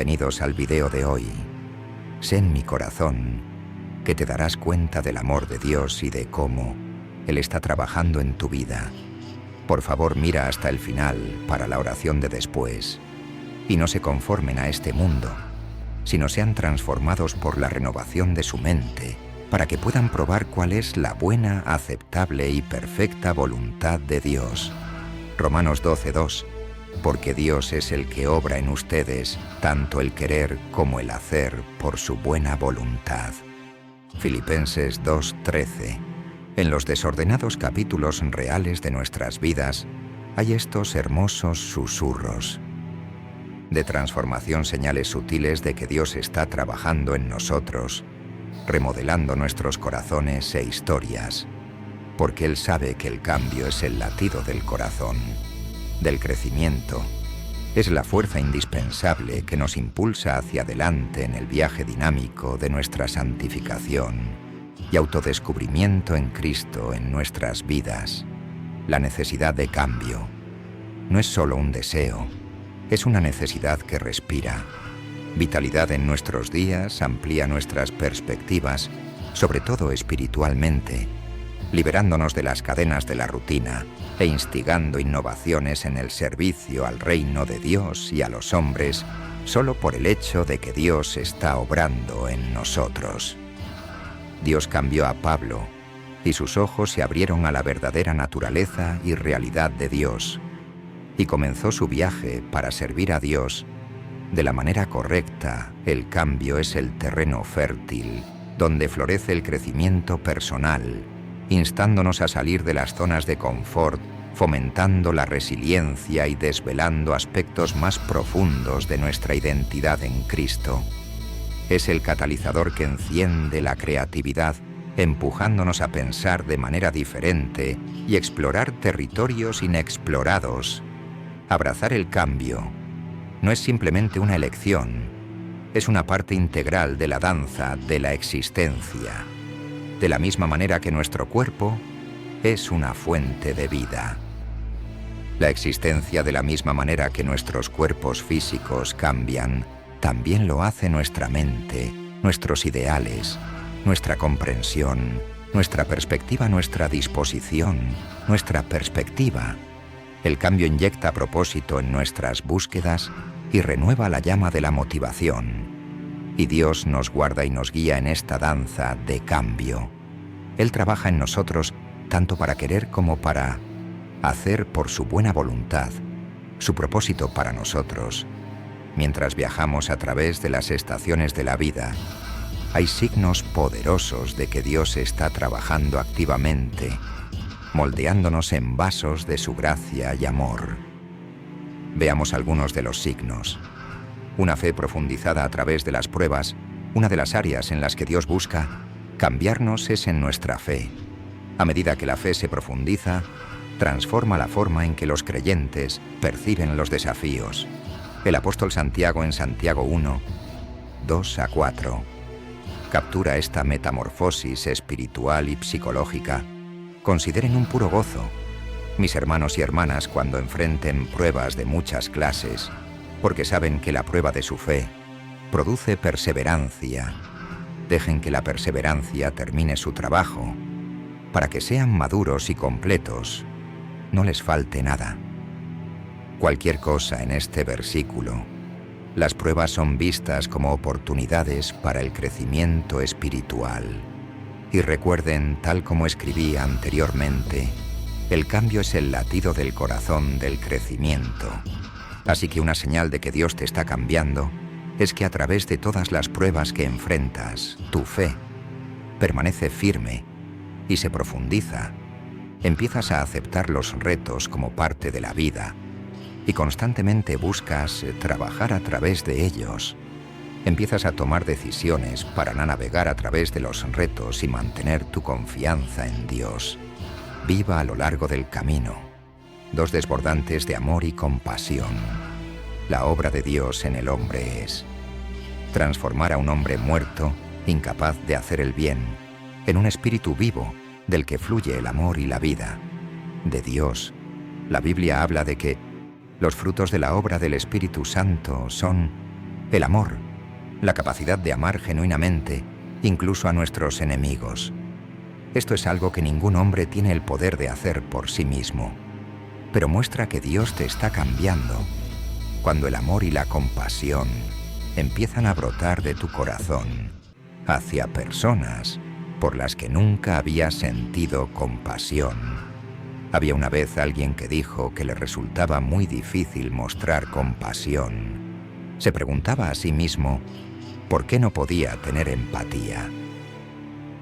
Bienvenidos al video de hoy. Sé en mi corazón que te darás cuenta del amor de Dios y de cómo Él está trabajando en tu vida. Por favor, mira hasta el final para la oración de después. Y no se conformen a este mundo, sino sean transformados por la renovación de su mente, para que puedan probar cuál es la buena, aceptable y perfecta voluntad de Dios. Romanos 12:2. Porque Dios es el que obra en ustedes tanto el querer como el hacer por su buena voluntad. Filipenses 2:13. En los desordenados capítulos reales de nuestras vidas hay estos hermosos susurros de transformación, señales sutiles de que Dios está trabajando en nosotros, remodelando nuestros corazones e historias, porque Él sabe que el cambio es el latido del corazón, del crecimiento. Es la fuerza indispensable que nos impulsa hacia adelante en el viaje dinámico de nuestra santificación y autodescubrimiento en Cristo en nuestras vidas. La necesidad de cambio no es solo un deseo, es una necesidad que respira. Vitalidad en nuestros días amplía nuestras perspectivas, sobre todo espiritualmente, liberándonos de las cadenas de la rutina e instigando innovaciones en el servicio al reino de Dios y a los hombres, solo por el hecho de que Dios está obrando en nosotros. Dios cambió a Pablo, y sus ojos se abrieron a la verdadera naturaleza y realidad de Dios, y comenzó su viaje para servir a Dios de la manera correcta. El cambio es el terreno fértil, donde florece el crecimiento personal, instándonos a salir de las zonas de confort, fomentando la resiliencia y desvelando aspectos más profundos de nuestra identidad en Cristo. Es el catalizador que enciende la creatividad, empujándonos a pensar de manera diferente y explorar territorios inexplorados. Abrazar el cambio no es simplemente una elección, es una parte integral de la danza de la existencia. De la misma manera que nuestro cuerpo es una fuente de vida. La existencia, de la misma manera que nuestros cuerpos físicos cambian, también lo hace nuestra mente, nuestros ideales, nuestra comprensión, nuestra perspectiva, nuestra disposición, nuestra perspectiva. El cambio inyecta propósito en nuestras búsquedas y renueva la llama de la motivación. Y Dios nos guarda y nos guía en esta danza de cambio. Él trabaja en nosotros tanto para querer como para hacer por su buena voluntad, su propósito para nosotros. Mientras viajamos a través de las estaciones de la vida, hay signos poderosos de que Dios está trabajando activamente, moldeándonos en vasos de su gracia y amor. Veamos algunos de los signos. Una fe profundizada a través de las pruebas. Una de las áreas en las que Dios busca cambiarnos es en nuestra fe. A medida que la fe se profundiza, transforma la forma en que los creyentes perciben los desafíos. El apóstol Santiago en Santiago 1, 2-4, captura esta metamorfosis espiritual y psicológica. Consideren un puro gozo, mis hermanos y hermanas, cuando enfrenten pruebas de muchas clases, porque saben que la prueba de su fe produce perseverancia. Dejen que la perseverancia termine su trabajo, para que sean maduros y completos, no les falte nada. Cualquier cosa en este versículo, las pruebas son vistas como oportunidades para el crecimiento espiritual. Y recuerden, tal como escribí anteriormente, el cambio es el latido del corazón del crecimiento. Así que una señal de que Dios te está cambiando es que a través de todas las pruebas que enfrentas, tu fe permanece firme y se profundiza. Empiezas a aceptar los retos como parte de la vida y constantemente buscas trabajar a través de ellos. Empiezas a tomar decisiones para navegar a través de los retos y mantener tu confianza en Dios. Viva a lo largo del camino, dos desbordantes de amor y compasión. La obra de Dios en el hombre es transformar a un hombre muerto, incapaz de hacer el bien, en un espíritu vivo del que fluye el amor y la vida. De Dios, la Biblia habla de que los frutos de la obra del Espíritu Santo son El amor, la capacidad de amar genuinamente, incluso a nuestros enemigos. Esto es algo que ningún hombre tiene el poder de hacer por sí mismo, pero muestra que Dios te está cambiando cuando el amor y la compasión empiezan a brotar de tu corazón hacia personas por las que nunca habías sentido compasión. Había una vez alguien que dijo que le resultaba muy difícil mostrar compasión. Se preguntaba a sí mismo por qué no podía tener empatía.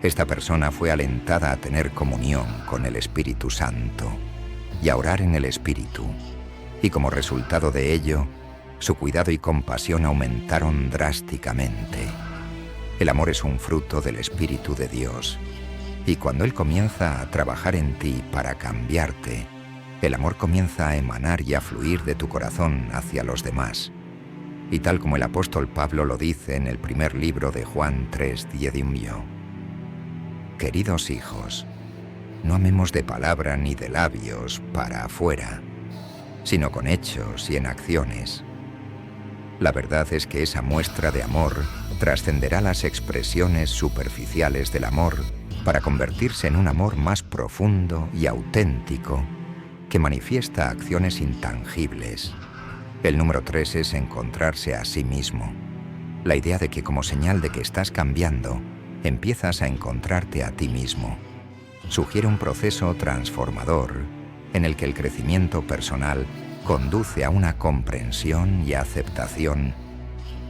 Esta persona fue alentada a tener comunión con el Espíritu Santo y a orar en el Espíritu, y como resultado de ello, su cuidado y compasión aumentaron drásticamente. El amor es un fruto del Espíritu de Dios, y cuando Él comienza a trabajar en ti para cambiarte, el amor comienza a emanar y a fluir de tu corazón hacia los demás. Y tal como el apóstol Pablo lo dice en el primer libro de Juan 3:10: Queridos hijos, no amemos de palabra ni de labios para afuera, sino con hechos y en acciones. La verdad es que esa muestra de amor trascenderá las expresiones superficiales del amor para convertirse en un amor más profundo y auténtico que manifiesta acciones intangibles. El número 3 es encontrarse a sí mismo. La idea de que como señal de que estás cambiando, empiezas a encontrarte a ti mismo. Sugiere un proceso transformador en el que el crecimiento personal conduce a una comprensión y aceptación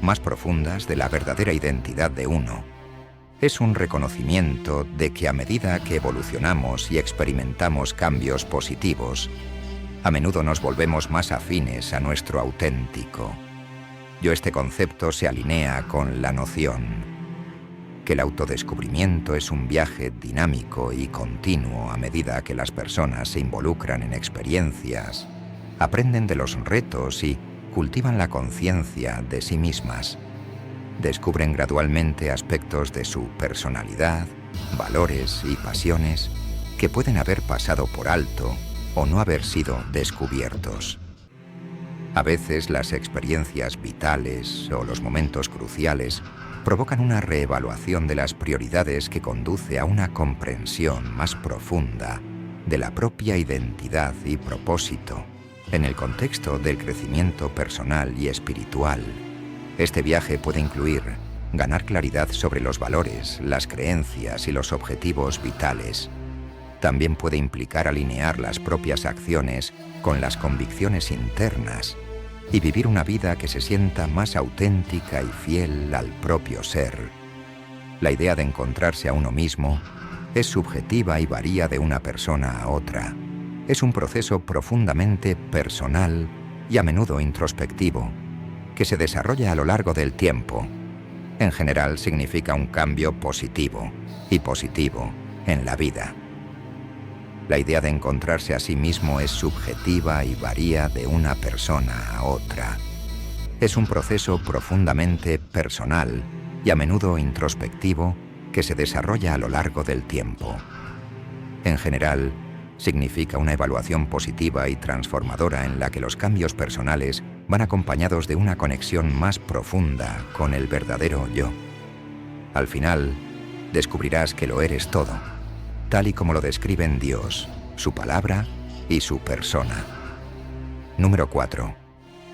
más profundas de la verdadera identidad de uno. Es un reconocimiento de que a medida que evolucionamos y experimentamos cambios positivos, a menudo nos volvemos más afines a nuestro auténtico yo. Este concepto se alinea con la noción que el autodescubrimiento es un viaje dinámico y continuo a medida que las personas se involucran en experiencias, aprenden de los retos y cultivan la conciencia de sí mismas. Descubren gradualmente aspectos de su personalidad, valores y pasiones que pueden haber pasado por alto o no haber sido descubiertos. A veces las experiencias vitales o los momentos cruciales provocan una reevaluación de las prioridades que conduce a una comprensión más profunda de la propia identidad y propósito. En el contexto del crecimiento personal y espiritual, este viaje puede incluir ganar claridad sobre los valores, las creencias y los objetivos vitales. También puede implicar alinear las propias acciones con las convicciones internas y vivir una vida que se sienta más auténtica y fiel al propio ser. La idea de encontrarse a uno mismo es subjetiva y varía de una persona a otra. Es un proceso profundamente personal y a menudo introspectivo, que se desarrolla a lo largo del tiempo. En general significa un cambio positivo y positivo en la vida. La idea de encontrarse a sí mismo es subjetiva y varía de una persona a otra. Es un proceso profundamente personal y a menudo introspectivo que se desarrolla a lo largo del tiempo. En general, significa una evaluación positiva y transformadora en la que los cambios personales van acompañados de una conexión más profunda con el verdadero yo. Al final, descubrirás que lo eres todo, tal y como lo describen Dios, su palabra y su persona. Número 4.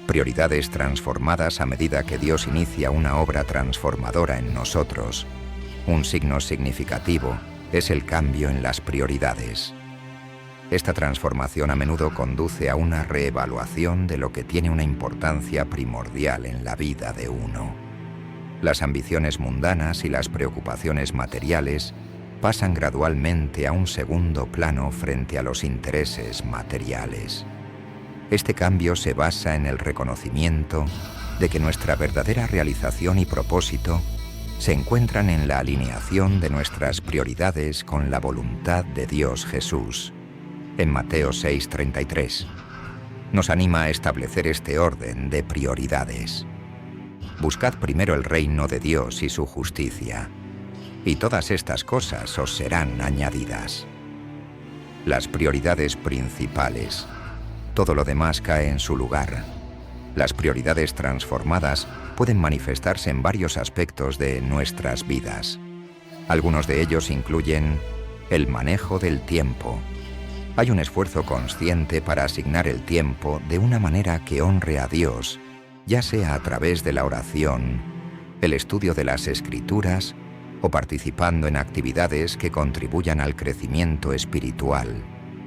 Prioridades transformadas a medida que Dios inicia una obra transformadora en nosotros. Un signo significativo es el cambio en las prioridades. Esta transformación a menudo conduce a una reevaluación de lo que tiene una importancia primordial en la vida de uno. Las ambiciones mundanas y las preocupaciones materiales pasan gradualmente a un segundo plano frente a los intereses materiales. Este cambio se basa en el reconocimiento de que nuestra verdadera realización y propósito se encuentran en la alineación de nuestras prioridades con la voluntad de Dios Jesús. En Mateo 6:33, nos anima a establecer este orden de prioridades. Buscad primero el reino de Dios y su justicia, y todas estas cosas os serán añadidas. Las prioridades principales, todo lo demás cae en su lugar. Las prioridades transformadas pueden manifestarse en varios aspectos de nuestras vidas. Algunos de ellos incluyen el manejo del tiempo. Hay un esfuerzo consciente para asignar el tiempo de una manera que honre a Dios, ya sea a través de la oración, el estudio de las Escrituras o participando en actividades que contribuyan al crecimiento espiritual.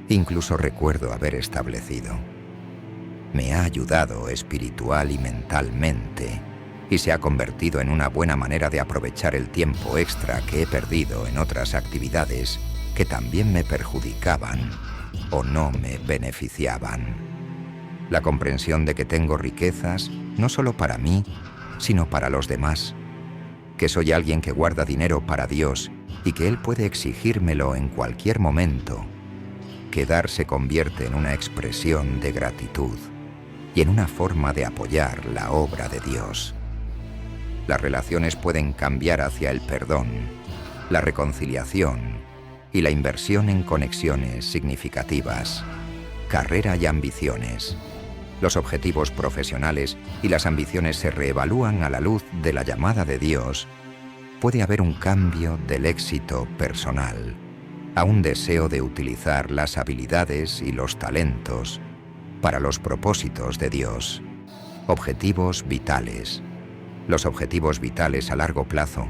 Incluso recuerdo haber establecido: me ha ayudado espiritual y mentalmente, y se ha convertido en una buena manera de aprovechar el tiempo extra que he perdido en otras actividades que también me perjudicaban o no me beneficiaban. La comprensión de que tengo riquezas no solo para mí, sino para los demás, que soy alguien que guarda dinero para Dios y que Él puede exigírmelo en cualquier momento, que dar se convierte en una expresión de gratitud y en una forma de apoyar la obra de Dios. Las relaciones pueden cambiar hacia el perdón, la reconciliación y la inversión en conexiones significativas, carrera y ambiciones. Los objetivos profesionales y las ambiciones se reevalúan a la luz de la llamada de Dios. Puede haber un cambio del éxito personal a un deseo de utilizar las habilidades y los talentos para los propósitos de Dios. Objetivos vitales. Los objetivos vitales a largo plazo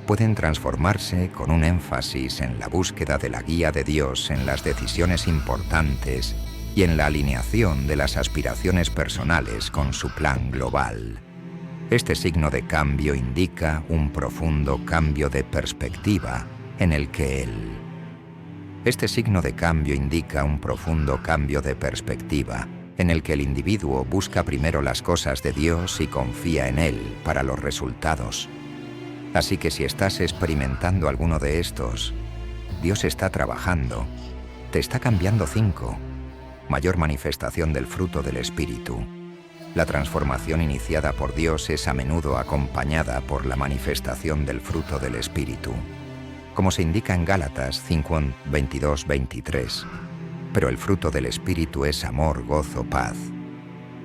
pueden transformarse con un énfasis en la búsqueda de la guía de Dios en las decisiones importantes y en la alineación de las aspiraciones personales con su plan global. Este signo de cambio indica un profundo cambio de perspectiva en el que el individuo busca primero las cosas de Dios y confía en Él para los resultados. Así que si estás experimentando alguno de estos, Dios está trabajando, te está cambiando. 5. Mayor manifestación del fruto del Espíritu. La transformación iniciada por Dios es a menudo acompañada por la manifestación del fruto del Espíritu, como se indica en Gálatas 5:22-23. Pero el fruto del Espíritu es amor, gozo, paz,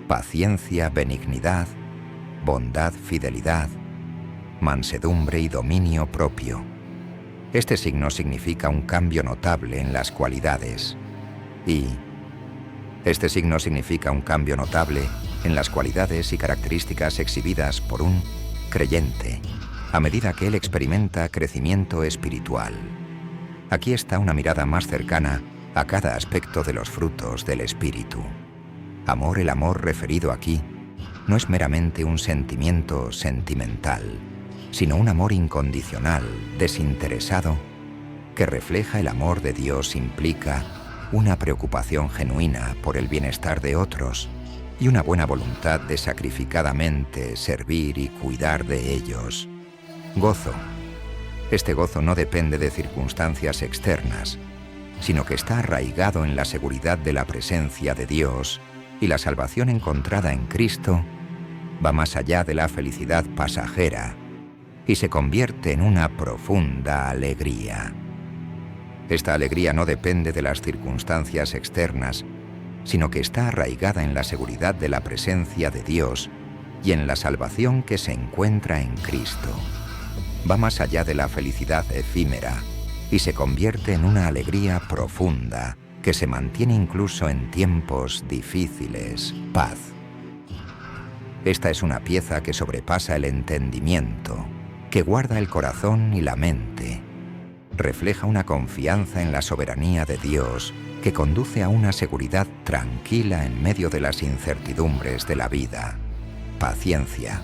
paciencia, benignidad, bondad, fidelidad, mansedumbre y dominio propio. Este signo significa un cambio notable en las cualidades y características exhibidas por un creyente a medida que él experimenta crecimiento espiritual. Aquí está una mirada más cercana a cada aspecto de los frutos del Espíritu. Amor. El amor referido aquí no es meramente un sentimiento sentimental, sino un amor incondicional, desinteresado, que refleja el amor de Dios. Implica una preocupación genuina por el bienestar de otros y una buena voluntad de sacrificadamente servir y cuidar de ellos. Gozo. Este gozo no depende de circunstancias externas, sino que está arraigado en la seguridad de la presencia de Dios, y la salvación encontrada en Cristo va más allá de la felicidad pasajera y se convierte en una profunda alegría. Esta alegría no depende de las circunstancias externas, sino que está arraigada en la seguridad de la presencia de Dios y en la salvación que se encuentra en Cristo. Va más allá de la felicidad efímera y se convierte en una alegría profunda que se mantiene incluso en tiempos difíciles. Paz. Esta es una pieza que sobrepasa el entendimiento, que guarda el corazón y la mente. Refleja una confianza en la soberanía de Dios que conduce a una seguridad tranquila en medio de las incertidumbres de la vida. Paciencia.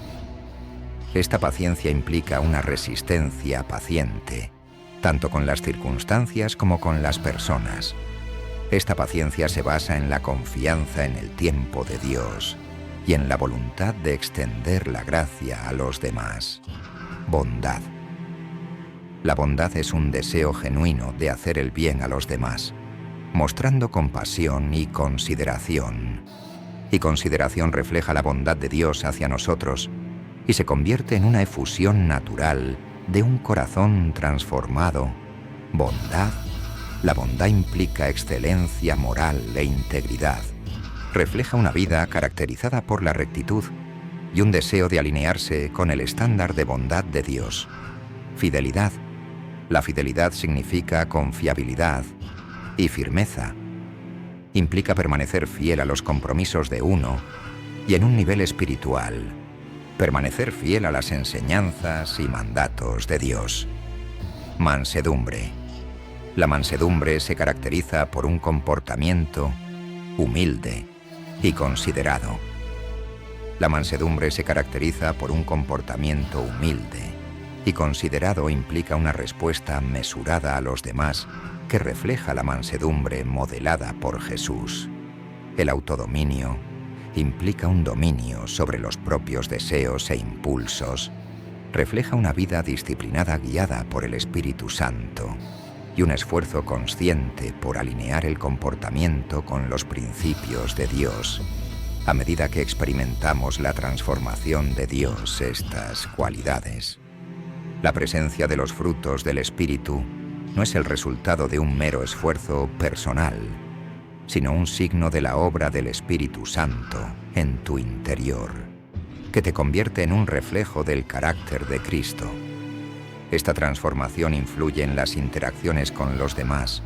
Esta paciencia implica una resistencia paciente, tanto con las circunstancias como con las personas. Esta paciencia se basa en la confianza en el tiempo de Dios y en la voluntad de extender la gracia a los demás. Bondad. La bondad es un deseo genuino de hacer el bien a los demás, mostrando compasión y consideración. Y consideración refleja la bondad de Dios hacia nosotros y se convierte en una efusión natural de un corazón transformado. Bondad. La bondad implica excelencia moral e integridad. Refleja una vida caracterizada por la rectitud y un deseo de alinearse con el estándar de bondad de Dios. Fidelidad. La fidelidad significa confiabilidad y firmeza. Implica permanecer fiel a los compromisos de uno y en un nivel espiritual, permanecer fiel a las enseñanzas y mandatos de Dios. Mansedumbre. La mansedumbre se caracteriza por un comportamiento humilde y considerado. La mansedumbre se caracteriza por un comportamiento humilde y considerado. Implica una respuesta mesurada a los demás que refleja la mansedumbre modelada por Jesús. El autodominio implica un dominio sobre los propios deseos e impulsos. Refleja una vida disciplinada guiada por el Espíritu Santo y un esfuerzo consciente por alinear el comportamiento con los principios de Dios. A medida que experimentamos la transformación de Dios, estas cualidades. La presencia de los frutos del Espíritu no es el resultado de un mero esfuerzo personal, sino un signo de la obra del Espíritu Santo en tu interior, que te convierte en un reflejo del carácter de Cristo. Esta transformación influye en las interacciones con los demás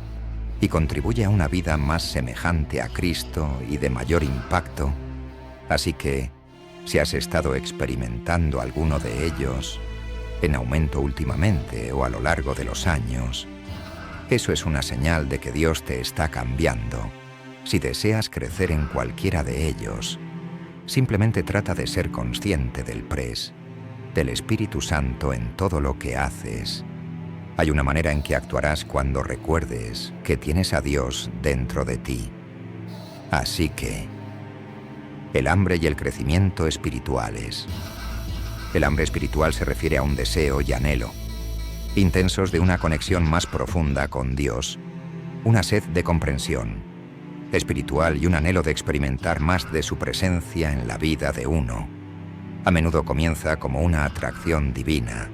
y contribuye a una vida más semejante a Cristo y de mayor impacto. Así que, si has estado experimentando alguno de ellos, en aumento últimamente o a lo largo de los años, eso es una señal de que Dios te está cambiando. Si deseas crecer en cualquiera de ellos, simplemente trata de ser consciente del del Espíritu Santo en todo lo que haces. Hay una manera en que actuarás cuando recuerdes que tienes a Dios dentro de ti. Así que, el hambre y el crecimiento espirituales. El hambre espiritual se refiere a un deseo y anhelo intensos de una conexión más profunda con Dios, una sed de comprensión espiritual y un anhelo de experimentar más de su presencia en la vida de uno. A menudo comienza como una atracción divina,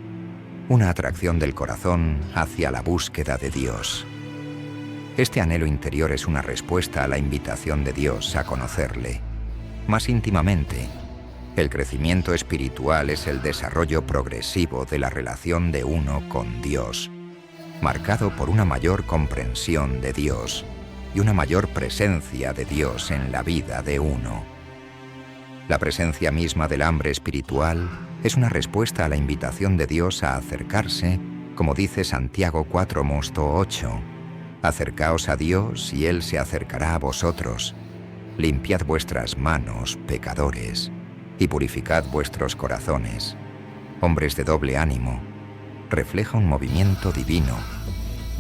una atracción del corazón hacia la búsqueda de Dios. Este anhelo interior es una respuesta a la invitación de Dios a conocerle más íntimamente. El crecimiento espiritual es el desarrollo progresivo de la relación de uno con Dios, marcado por una mayor comprensión de Dios y una mayor presencia de Dios en la vida de uno. La presencia misma del hambre espiritual es una respuesta a la invitación de Dios a acercarse, como dice Santiago 4:8. Acercaos a Dios y Él se acercará a vosotros. Limpiad vuestras manos, pecadores, y purificad vuestros corazones. Hombres de doble ánimo. Refleja un movimiento divino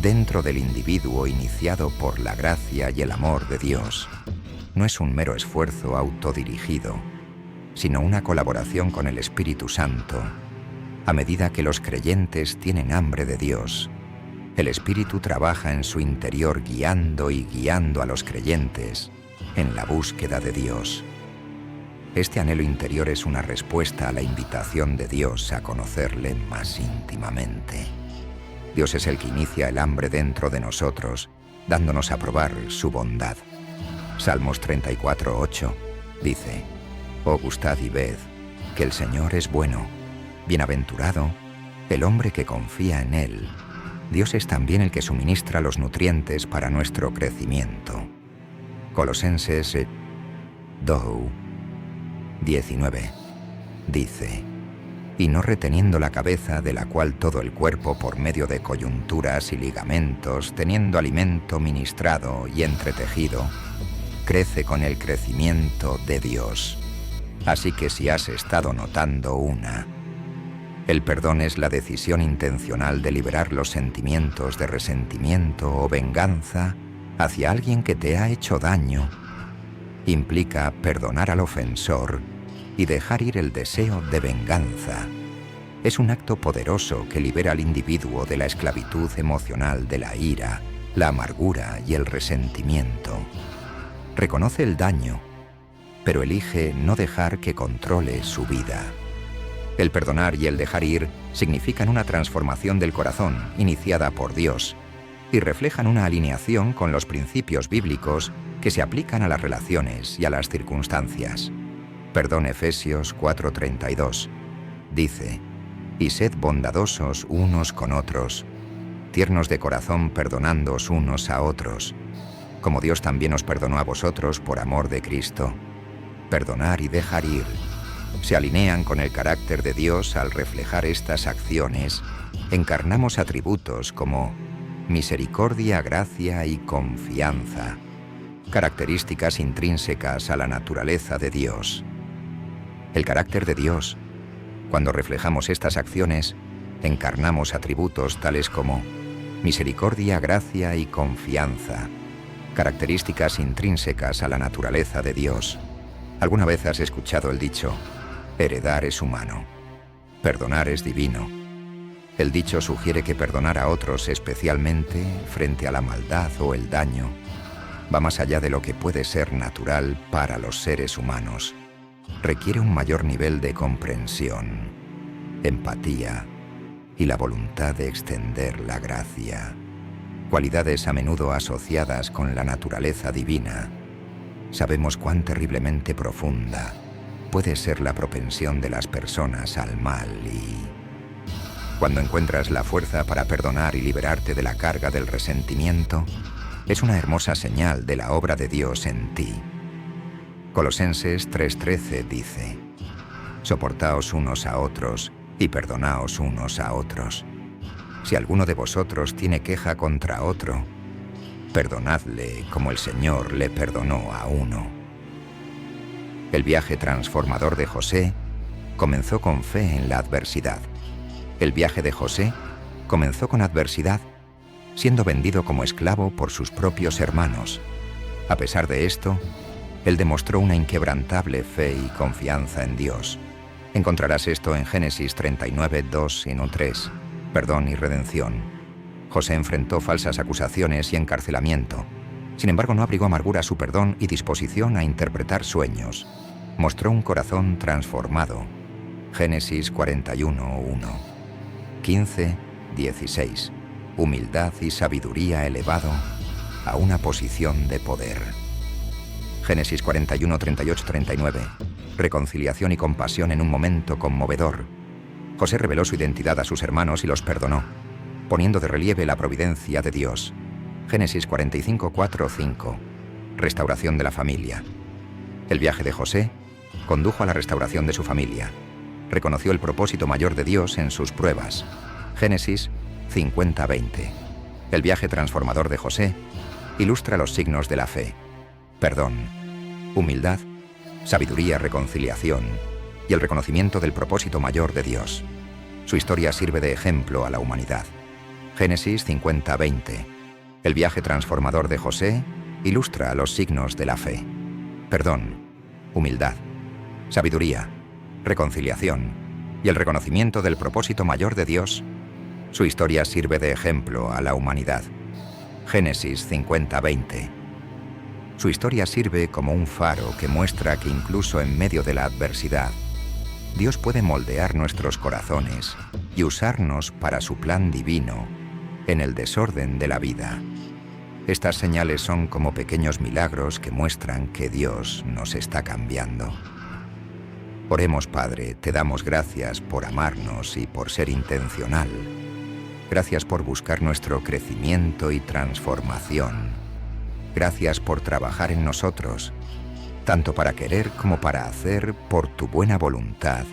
dentro del individuo iniciado por la gracia y el amor de Dios. No es un mero esfuerzo autodirigido, sino una colaboración con el Espíritu Santo. A medida que los creyentes tienen hambre de Dios, el Espíritu trabaja en su interior guiando a los creyentes en la búsqueda de Dios. Este anhelo interior es una respuesta a la invitación de Dios a conocerle más íntimamente. Dios es el que inicia el hambre dentro de nosotros, dándonos a probar su bondad. Salmos 34:8 dice: Oh, gustad y ved que el Señor es bueno. Bienaventurado el hombre que confía en Él. Dios es también el que suministra los nutrientes para nuestro crecimiento. Colosenses 2:19 dice: y no reteniendo la cabeza, de la cual todo el cuerpo por medio de coyunturas y ligamentos, teniendo alimento ministrado y entretejido, crece con el crecimiento de Dios. Así que si has estado notando el perdón es la decisión intencional de liberar los sentimientos de resentimiento o venganza hacia alguien que te ha hecho daño. Implica perdonar al ofensor y dejar ir el deseo de venganza. Es un acto poderoso que libera al individuo de la esclavitud emocional de la ira, la amargura y el resentimiento. Reconoce el daño, pero elige no dejar que controle su vida. El perdonar y el dejar ir significan una transformación del corazón iniciada por Dios y reflejan una alineación con los principios bíblicos que se aplican a las relaciones y a las circunstancias. Perdón, Efesios 4:32. Dice: «Y sed bondadosos unos con otros, tiernos de corazón, perdonándoos unos a otros, como Dios también os perdonó a vosotros por amor de Cristo». Perdonar y dejar ir se alinean con el carácter de Dios. Al reflejar estas acciones, encarnamos atributos como misericordia, gracia y confianza, características intrínsecas a la naturaleza de Dios. El carácter de Dios. Cuando reflejamos estas acciones, encarnamos atributos tales como misericordia, gracia y confianza, características intrínsecas a la naturaleza de Dios. ¿Alguna vez has escuchado el dicho: heredar es humano, perdonar es divino? El dicho sugiere que perdonar a otros, especialmente frente a la maldad o el daño, va más allá de lo que puede ser natural para los seres humanos. Requiere un mayor nivel de comprensión, empatía y la voluntad de extender la gracia, cualidades a menudo asociadas con la naturaleza divina. Sabemos cuán terriblemente profunda puede ser la propensión de las personas al mal y cuando encuentras la fuerza para perdonar y liberarte de la carga del resentimiento, es una hermosa señal de la obra de Dios en ti. Colosenses 3:13 dice: «Soportaos unos a otros y perdonaos unos a otros. Si alguno de vosotros tiene queja contra otro, perdonadle como el Señor le perdonó a uno». El viaje transformador de José comenzó con fe en la adversidad. El viaje de José comenzó con adversidad, siendo vendido como esclavo por sus propios hermanos. A pesar de esto, él demostró una inquebrantable fe y confianza en Dios. Encontrarás esto en Génesis 39, 2 y 3, perdón y redención. José enfrentó falsas acusaciones y encarcelamiento. Sin embargo, no abrigó amargura a su perdón y disposición a interpretar sueños. Mostró un corazón transformado. Génesis 41, 1. 15, 16. Humildad y sabiduría elevado a una posición de poder. Génesis 41, 38, 39. Reconciliación y compasión en un momento conmovedor. José reveló su identidad a sus hermanos y los perdonó, poniendo de relieve la providencia de Dios. Génesis 45, 4, 5. Restauración de la familia. El viaje de José condujo a la restauración de su familia. Reconoció el propósito mayor de Dios en sus pruebas. Génesis 50, 20. El viaje transformador de José ilustra los signos de la fe: perdón, humildad, sabiduría, reconciliación y el reconocimiento del propósito mayor de Dios. Su historia sirve de ejemplo a la humanidad. Génesis 50, 20. El viaje transformador de José ilustra los signos de la fe: perdón, humildad, sabiduría, reconciliación y el reconocimiento del propósito mayor de Dios. Su historia sirve de ejemplo a la humanidad. Génesis 50, 20. Su historia sirve como un faro que muestra que incluso en medio de la adversidad, Dios puede moldear nuestros corazones y usarnos para su plan divino en el desorden de la vida. Estas señales son como pequeños milagros que muestran que Dios nos está cambiando. Oremos, Padre, te damos gracias por amarnos y por ser intencional. Gracias por buscar nuestro crecimiento y transformación. Gracias por trabajar en nosotros, tanto para querer como para hacer por tu buena voluntad.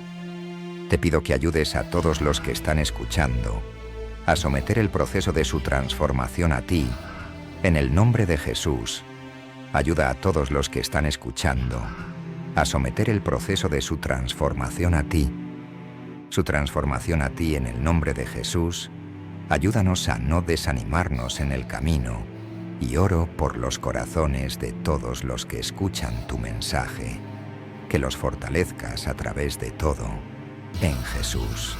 Te pido que ayudes a todos los que están escuchando a someter el proceso de su transformación a ti. En el nombre de Jesús, ayuda a todos los que están escuchando a someter el proceso de su transformación a ti. Su transformación a ti en el nombre de Jesús. Ayúdanos a no desanimarnos en el camino y oro por los corazones de todos los que escuchan tu mensaje, que los fortalezcas a través de todo, en Jesús.